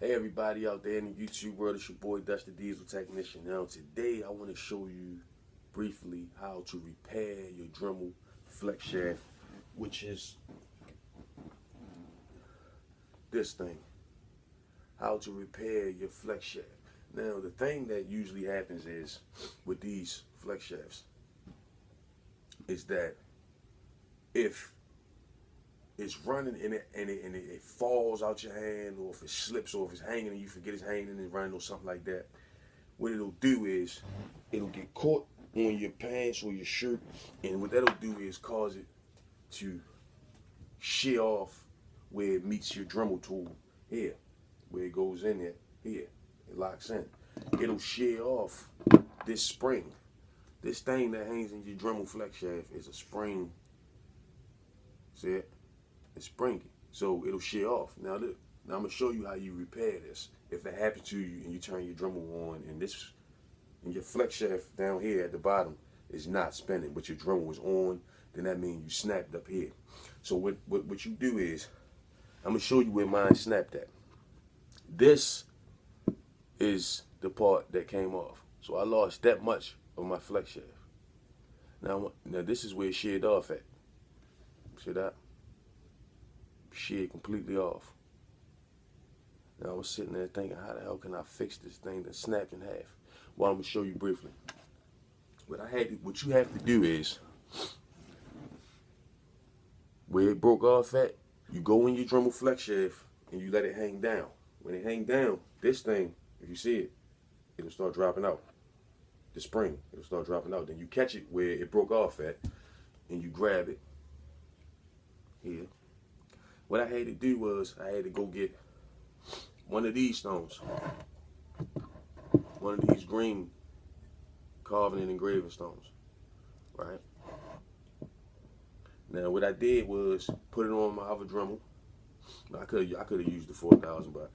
Hey everybody out there in the YouTube world, it's your boy Dutch the Diesel Technician. Now today I want to show you briefly how to repair your Dremel flex shaft, which is this thing. How to repair your flex shaft. Now the thing that usually happens is with these flex shafts is that if it's running and it falls out your hand, or if it slips, or if it's hanging and you forget it's hanging and it's running or something like that, what it'll do is it'll get caught on your pants or your shirt, and what that'll do is cause it to shear off where it meets your Dremel tool here, where it goes in there, here, it locks in. It'll shear off this spring. This thing that hangs in your Dremel flex shaft is a spring. See it? It's springy, so it'll shear off. Now look, now I'm gonna show you how you repair this. If that happens to you and you turn your Dremel on and your flex shaft down here at the bottom is not spinning, but your Dremel is on, then that means you snapped up here. So what you do is, I'm gonna show you where mine snapped at. This is the part that came off. So I lost that much of my flex shaft. Now this is where it sheared off at. See that? Sheared completely off. Now I was sitting there thinking, how the hell can I fix this thing that snapped in half? Well, I'm gonna show you briefly. What you have to do is, where it broke off at, you go in your Dremel flex shaft and you let it hang down. When it hang down, this thing, if you see it, it'll start dropping out. The spring, it'll start dropping out. Then you catch it where it broke off at, and you grab it here. What I had to do was, I had to go get one of these stones, one of these green carving and engraving stones, right? Now what I did was put it on my other Dremel. I could have used the 4000, but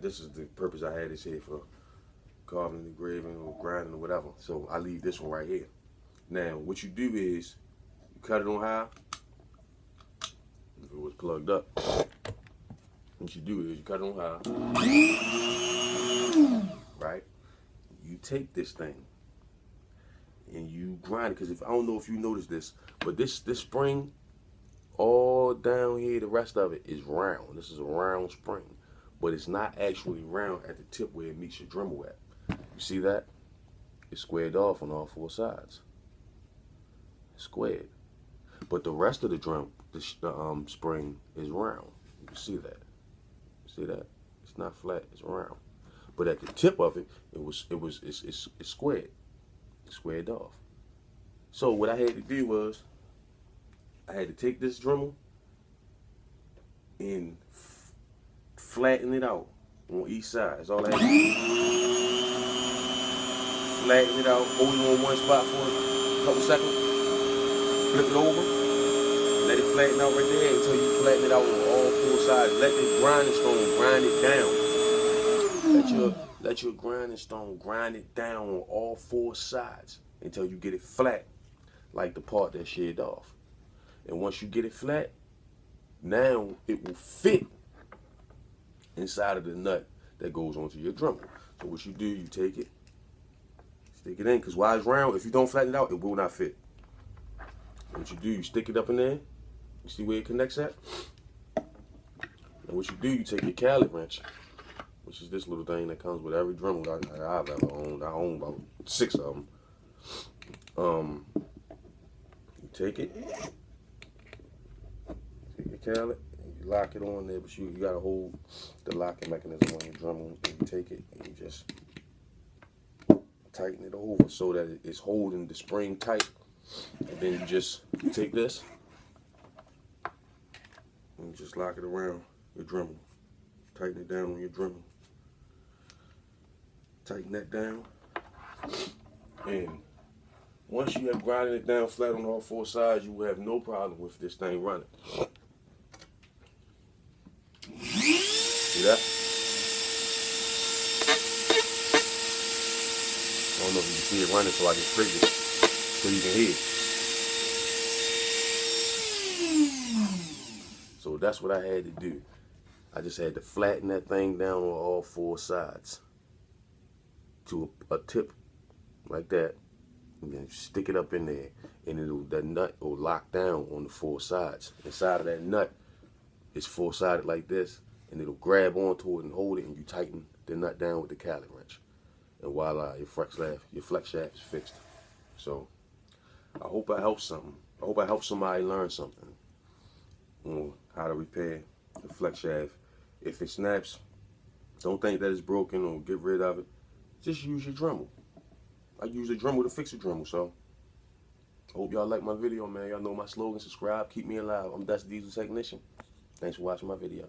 this is the purpose I had this here for, carving and engraving or grinding or whatever. So I leave this one right here. Now what you do is, you cut it on high. If it was plugged up, what you do is you cut it on high, right? You take this thing and you grind it, because if I don't know if you noticed this, but this spring all down here, the rest of it is round. This is a round spring, but it's not actually round at the tip where it meets your Dremel at. You see that? It's squared off on all four sides. It's squared. But the rest of the the spring is round. You can see that. See that? It's not flat. It's round. But at the tip of it, it's squared. It's squared off. So what I had to do was, I had to take this Dremel and flatten it out on each side. That's all I had to do. Flatten it out. Hold it on one spot for a couple seconds. Flip it over. Let it flatten out right there until you flatten it out on all four sides. Let the grinding stone grind it down. Let your grinding stone grind it down on all four sides until you get it flat, like the part that sheared off. And once you get it flat, now it will fit inside of the nut that goes onto your Dremel. So what you do, you take it, stick it in, because while it's round, if you don't flatten it out, it will not fit. What you do, you stick it up in there. You see where it connects at? And what you do, you take your Callet wrench, which is this little thing that comes with every Dremel I've ever owned. I own about 6 of them. You take it, take your Callet, and you lock it on there, but you gotta hold the locking mechanism on your Dremel, and you take it and you just tighten it over so that it's holding the spring tight. And then you take this and just lock it around your Dremel. Tighten it down on your Dremel. Tighten that down. And once you have grinded it down flat on all four sides, you will have no problem with this thing running. See that? I don't know if you can see it running, so I can trigger it so you can hear. So that's what I had to do. I just had to flatten that thing down on all four sides to a tip like that, and then stick it up in there, and that nut will lock down on the four sides. Inside of that nut is four-sided like this, and it'll grab onto it and hold it, and you tighten the nut down with the Cali wrench, and voila, your flex shaft is fixed. So I hope I helped something. I hope I helped somebody learn something on how to repair the flex shaft. If it snaps, don't think that it's broken or get rid of it. Just use your Dremel. I use a Dremel to fix a Dremel, so I hope y'all like my video, man. Y'all know my slogan: subscribe, keep me alive. I'm Dust Diesel Technician. Thanks for watching my video.